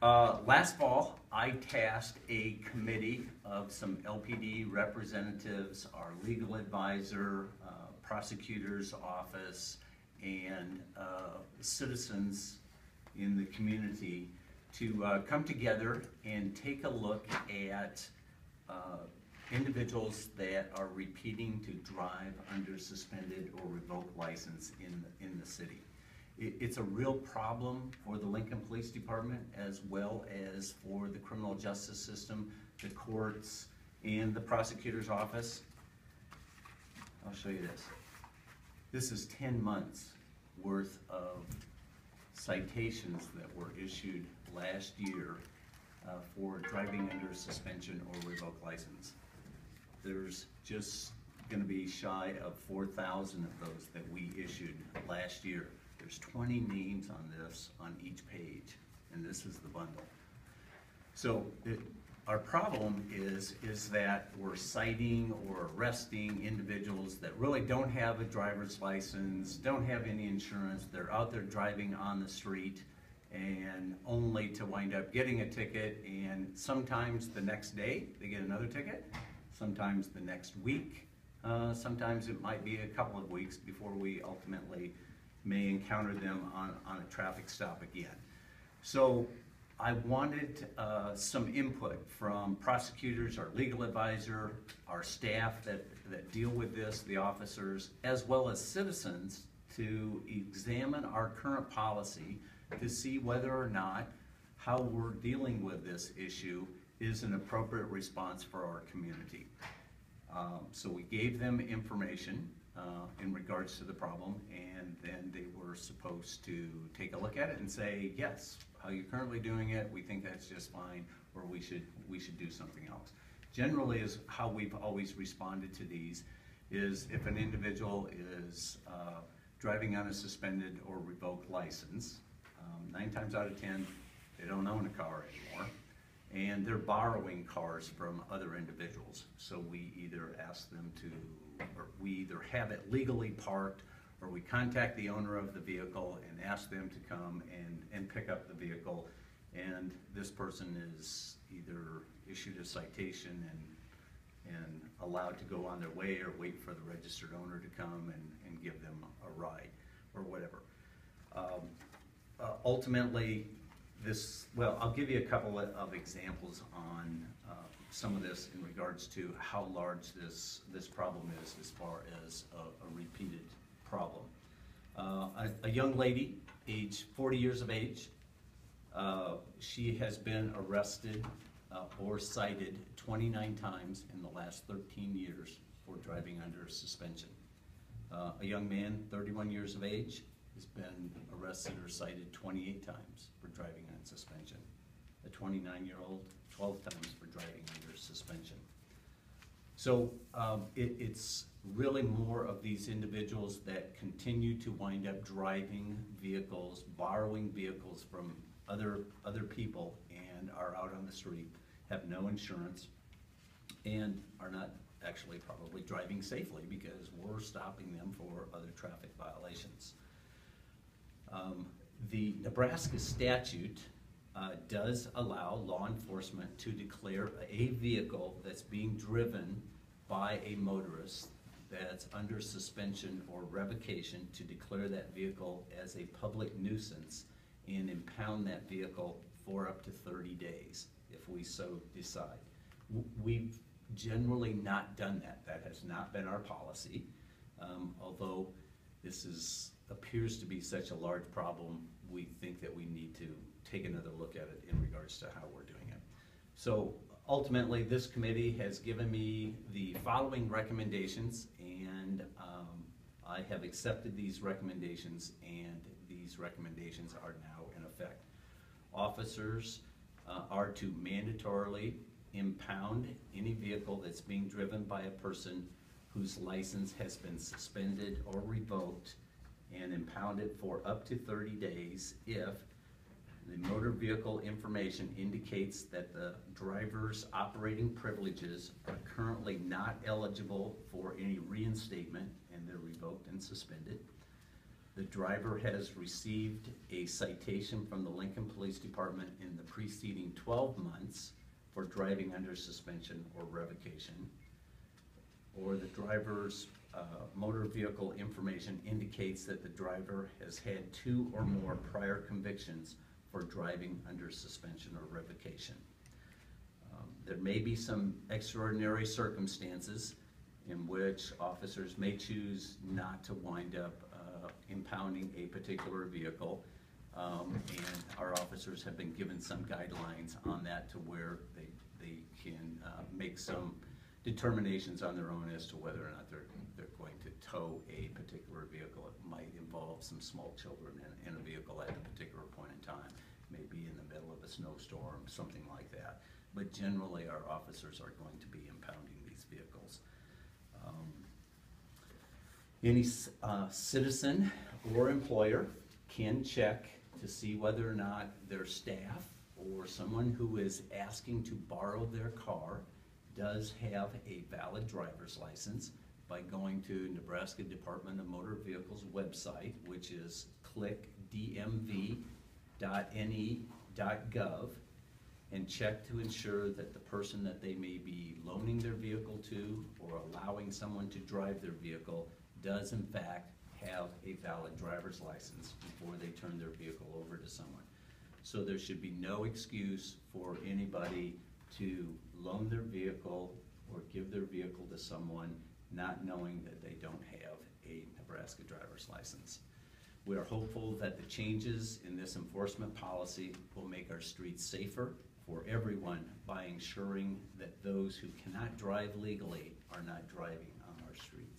Last fall, I tasked a committee of some LPD representatives, our legal advisor, prosecutor's office, and citizens in the community to come together and take a look at individuals that are repeating to drive under suspended or revoked license in the city. It's a real problem for the Lincoln Police Department as well as for the criminal justice system, the courts, and the prosecutor's office. I'll show you this. This is 10 months worth of citations that were issued last year for driving under suspension or revoked license. There's just going to be shy of 4,000 of those that we issued last year. There's 20 names on this on each page, and this is the bundle. So our problem is that we're citing or arresting individuals that really don't have a driver's license, don't have any insurance, they're out there driving on the street, and only to wind up getting a ticket, and sometimes the next day they get another ticket, sometimes the next week, sometimes it might be a couple of weeks before we ultimately may encounter them on a traffic stop again. So I wanted some input from prosecutors, our legal advisor, our staff that deal with this, the officers, as well as citizens to examine our current policy to see whether or not how we're dealing with this issue is an appropriate response for our community. So we gave them information in regards to the problem, and then they were supposed to take a look at it and say, yes, how you're currently doing it, we think that's just fine, or we should do something else. Generally, is how we've always responded to these is if an individual is driving on a suspended or revoked license, 9 times out of 10, they don't own a car anymore, and they're borrowing cars from other individuals. So we either ask them to, or we either have it legally parked, or we contact the owner of the vehicle and ask them to come and pick up the vehicle, and this person is either issued a citation and allowed to go on their way, or wait for the registered owner to come and give them a ride or whatever. Ultimately, well, I'll give you a couple of examples on some of this in regards to how large this problem is as far as a repeated problem. A young lady, age 40 years of age, she has been arrested or cited 29 times in the last 13 years for driving under suspension. A young man, 31 years of age, has been arrested or cited 28 times for driving on suspension. A 29-year-old, 12 times for driving under suspension. So it's really more of these individuals that continue to wind up driving vehicles, borrowing vehicles from other people, and are out on the street, have no insurance, and are not actually probably driving safely because we're stopping them for other traffic violations. The Nebraska statute does allow law enforcement to declare a vehicle that's being driven by a motorist that's under suspension or revocation, to declare that vehicle as a public nuisance and impound that vehicle for up to 30 days if we so decide. We've generally not done that. That has not been our policy, although this appears to be such a large problem. We think that we need to take another look at it in regards to how we're doing it. So ultimately, this committee has given me the following recommendations, and I have accepted these recommendations, and these recommendations are now in effect. Officers are to mandatorily impound any vehicle that's being driven by a person whose license has been suspended or revoked, and impound it for up to 30 days if the motor vehicle information indicates that the driver's operating privileges are currently not eligible for any reinstatement and they're revoked and suspended. The driver has received a citation from the Lincoln Police Department in the preceding 12 months for driving under suspension or revocation, or the driver's motor vehicle information indicates that the driver has had 2 or more prior convictions for driving under suspension or revocation. There may be some extraordinary circumstances in which officers may choose not to wind up impounding a particular vehicle, and our officers have been given some guidelines on that to where they can make some determinations on their own as to whether or not they're going to tow a particular vehicle. It might involve some small children in a vehicle at a particular point in time, maybe in the middle of a snowstorm, something like that. But generally, our officers are going to be impounding these vehicles. Any citizen or employer can check to see whether or not their staff or someone who is asking to borrow their car does have a valid driver's license by going to Nebraska Department of Motor Vehicles website, which is clickdmv.ne.gov, and check to ensure that the person that they may be loaning their vehicle to or allowing someone to drive their vehicle does in fact have a valid driver's license before they turn their vehicle over to someone. So there should be no excuse for anybody to loan their vehicle or give their vehicle to someone not knowing that they don't have a Nebraska driver's license. We are hopeful that the changes in this enforcement policy will make our streets safer for everyone by ensuring that those who cannot drive legally are not driving on our streets.